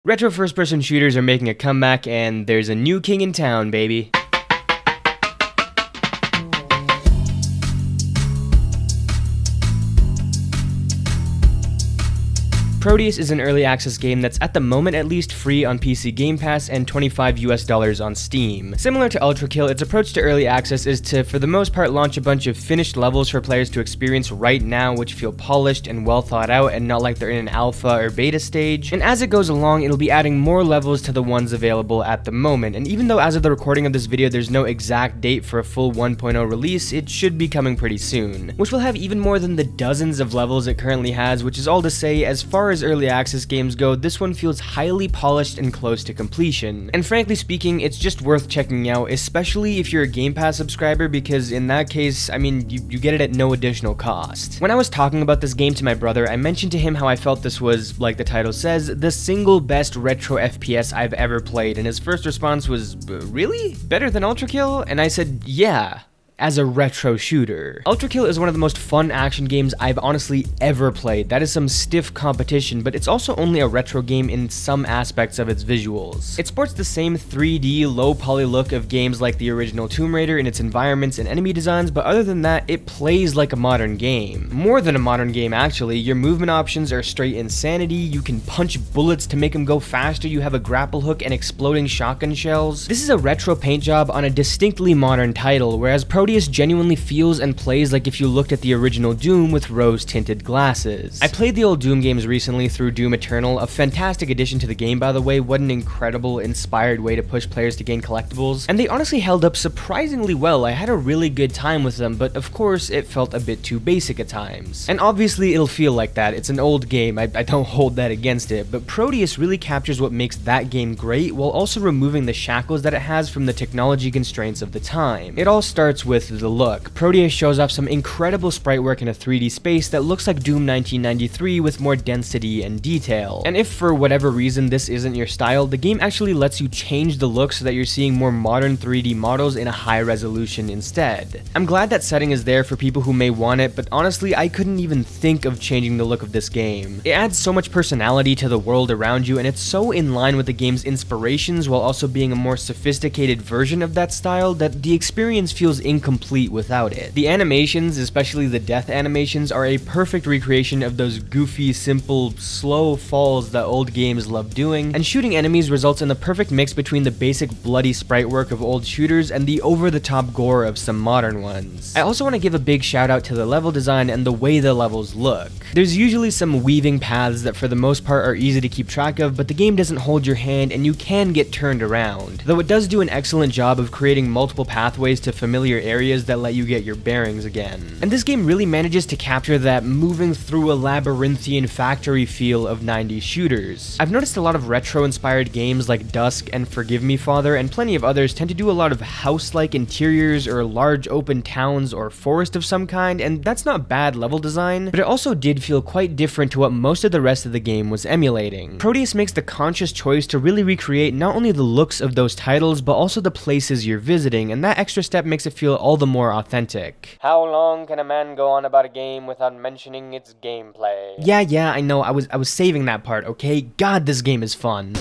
Retro first-person shooters are making a comeback, and there's a new king in town, baby. Prodeus is an early access game that's at the moment at least free on PC Game Pass and $25 on Steam. Similar to Ultrakill, its approach to early access is to, for the most part, launch a bunch of finished levels for players to experience right now, which feel polished and well thought out and not like they're in an alpha or beta stage. And as it goes along, it'll be adding more levels to the ones available at the moment. And even though as of the recording of this video, there's no exact date for a full 1.0 release, it should be coming pretty soon, which will have even more than the dozens of levels it currently has, which is all to say, as far as early access games go, this one feels highly polished and close to completion. And frankly speaking, it's just worth checking out, especially if you're a Game Pass subscriber, because in that case, I mean, you get it at no additional cost. When I was talking about this game to my brother, I mentioned to him how I felt this was, like the title says, the single best retro FPS I've ever played, and his first response was, really? Better than Ultrakill? And I said, yeah. As a retro shooter. Ultrakill is one of the most fun action games I've honestly ever played. That is some stiff competition, but it's also only a retro game in some aspects of its visuals. It sports the same 3D, low poly look of games like the original Tomb Raider in its environments and enemy designs, but other than that, it plays like a modern game. More than a modern game, actually. Your movement options are straight insanity, you can punch bullets to make them go faster, you have a grapple hook and exploding shotgun shells. This is a retro paint job on a distinctly modern title, whereas Prodeus genuinely feels and plays like if you looked at the original Doom with rose-tinted glasses. I played the old Doom games recently through Doom Eternal, a fantastic addition to the game by the way. What an incredible, inspired way to push players to gain collectibles, and they honestly held up surprisingly well. I had a really good time with them, but of course it felt a bit too basic at times. And obviously it'll feel like that, it's an old game, I don't hold that against it, but Prodeus really captures what makes that game great while also removing the shackles that it has from the technology constraints of the time. It all starts with the look. Prodeus shows off some incredible sprite work in a 3D space that looks like Doom 1993 with more density and detail. And if for whatever reason this isn't your style, the game actually lets you change the look so that you're seeing more modern 3D models in a high resolution instead. I'm glad that setting is there for people who may want it, but honestly I couldn't even think of changing the look of this game. It adds so much personality to the world around you, and it's so in line with the game's inspirations while also being a more sophisticated version of that style that the experience feels incomplete without it. The animations, especially the death animations, are a perfect recreation of those goofy, simple, slow falls that old games love doing, and shooting enemies results in the perfect mix between the basic bloody sprite work of old shooters and the over-the-top gore of some modern ones. I also want to give a big shout out to the level design and the way the levels look. There's usually some weaving paths that for the most part are easy to keep track of, but the game doesn't hold your hand and you can get turned around, though it does do an excellent job of creating multiple pathways to familiar areas that let you get your bearings again. And this game really manages to capture that moving through a labyrinthian factory feel of 90s shooters. I've noticed a lot of retro-inspired games like Dusk and Forgive Me Father and plenty of others tend to do a lot of house-like interiors or large open towns or forest of some kind, and that's not bad level design, but it also did feel quite different to what most of the rest of the game was emulating. Prodeus makes the conscious choice to really recreate not only the looks of those titles, but also the places you're visiting, and that extra step makes it feel all the more authentic. How long can a man go on about a game without mentioning its gameplay? Yeah, I know, I was saving that part, okay? God, this game is fun.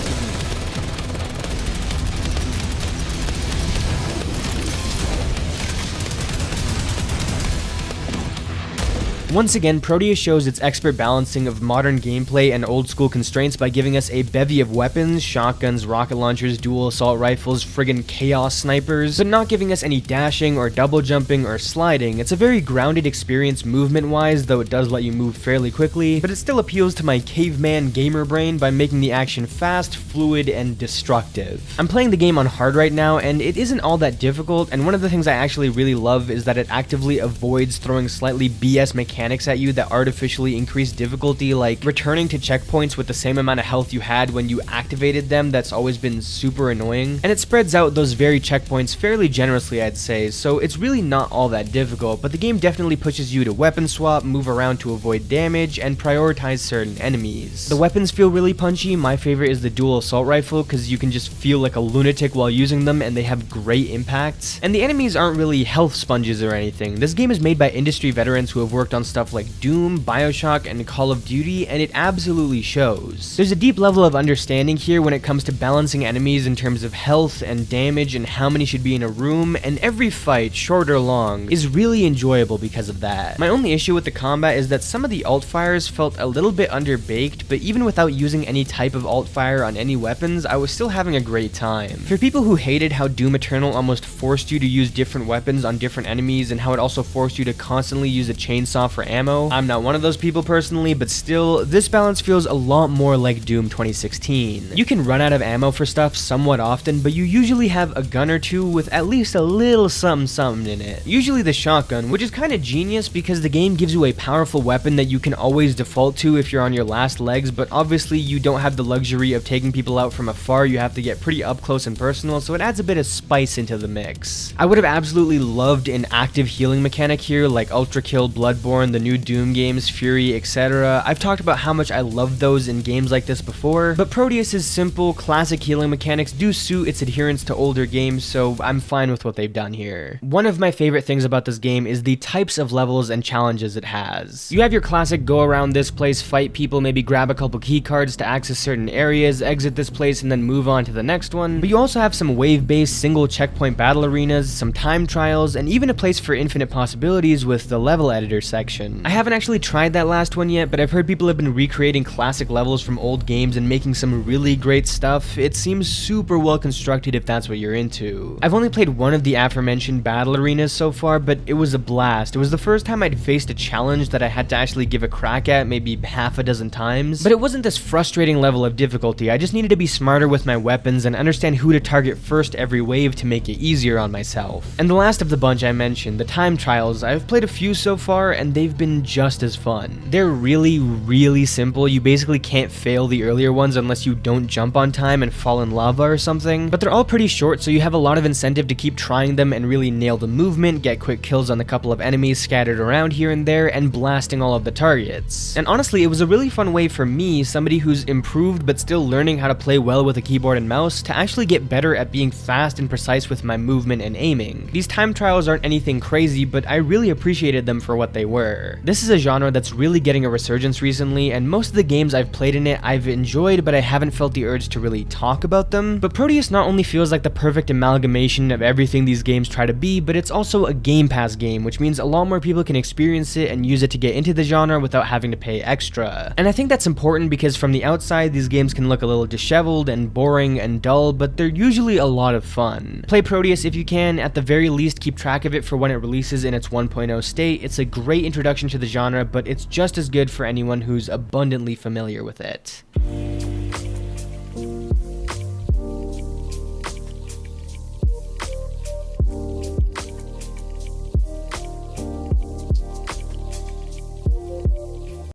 Once again, Prodeus shows its expert balancing of modern gameplay and old-school constraints by giving us a bevy of weapons, shotguns, rocket launchers, dual assault rifles, friggin' chaos snipers, but not giving us any dashing or double jumping or sliding. It's a very grounded experience movement-wise, though it does let you move fairly quickly, but it still appeals to my caveman gamer brain by making the action fast, fluid, and destructive. I'm playing the game on hard right now, and it isn't all that difficult, and one of the things I actually really love is that it actively avoids throwing slightly BS mechanics at you that artificially increase difficulty, like returning to checkpoints with the same amount of health you had when you activated them. That's always been super annoying, and it spreads out those very checkpoints fairly generously, I'd say, so it's really not all that difficult, but the game definitely pushes you to weapon swap, move around to avoid damage, and prioritize certain enemies. The weapons feel really punchy. My favorite is the dual assault rifle, because you can just feel like a lunatic while using them, and they have great impact. And the enemies aren't really health sponges or anything. This game is made by industry veterans who have worked on stuff like Doom, Bioshock, and Call of Duty, and it absolutely shows. There's a deep level of understanding here when it comes to balancing enemies in terms of health and damage and how many should be in a room, and every fight, short or long, is really enjoyable because of that. My only issue with the combat is that some of the alt fires felt a little bit underbaked, but even without using any type of alt fire on any weapons, I was still having a great time. For people who hated how Doom Eternal almost forced you to use different weapons on different enemies and how it also forced you to constantly use a chainsaw for ammo, I'm not one of those people personally, but still, this balance feels a lot more like Doom 2016. You can run out of ammo for stuff somewhat often, but you usually have a gun or two with at least a little something in it. Usually the shotgun, which is kinda genius because the game gives you a powerful weapon that you can always default to if you're on your last legs, but obviously you don't have the luxury of taking people out from afar, you have to get pretty up close and personal, so it adds a bit of spice into the mix. I would have absolutely loved an active healing mechanic here, like Ultrakill, Bloodborne, the new Doom games, Fury, etc. I've talked about how much I love those in games like this before, but Prodeus' simple, classic healing mechanics do suit its adherence to older games, so I'm fine with what they've done here. One of my favorite things about this game is the types of levels and challenges it has. You have your classic go around this place, fight people, maybe grab a couple key cards to access certain areas, exit this place, and then move on to the next one, but you also have some wave-based single checkpoint battle arenas, some time trials, and even a place for infinite possibilities with the level editor section. I haven't actually tried that last one yet, but I've heard people have been recreating classic levels from old games and making some really great stuff. It seems super well constructed if that's what you're into. I've only played one of the aforementioned battle arenas so far, but it was a blast. It was the first time I'd faced a challenge that I had to actually give a crack at maybe half a dozen times, but it wasn't this frustrating level of difficulty. I just needed to be smarter with my weapons and understand who to target first every wave to make it easier on myself. And the last of the bunch I mentioned, the time trials, I've played a few so far and they've been just as fun. They're really simple. You basically can't fail the earlier ones unless you don't jump on time and fall in lava or something, but they're all pretty short, so you have a lot of incentive to keep trying them and really nail the movement, get quick kills on the couple of enemies scattered around here and there, and blasting all of the targets. And honestly, it was a really fun way for me, somebody who's improved but still learning how to play well with a keyboard and mouse, to actually get better at being fast and precise with my movement and aiming. These time trials aren't anything crazy, but I really appreciated them for what they were. This is a genre that's really getting a resurgence recently, and most of the games I've played in it I've enjoyed, but I haven't felt the urge to really talk about them. But Prodeus not only feels like the perfect amalgamation of everything these games try to be, but it's also a Game Pass game, which means a lot more people can experience it and use it to get into the genre without having to pay extra. And I think that's important because from the outside, these games can look a little disheveled and boring and dull, but they're usually a lot of fun. Play Prodeus if you can, at the very least keep track of it for when it releases in its 1.0 state. It's a great introduction to the genre, but it's just as good for anyone who's abundantly familiar with it.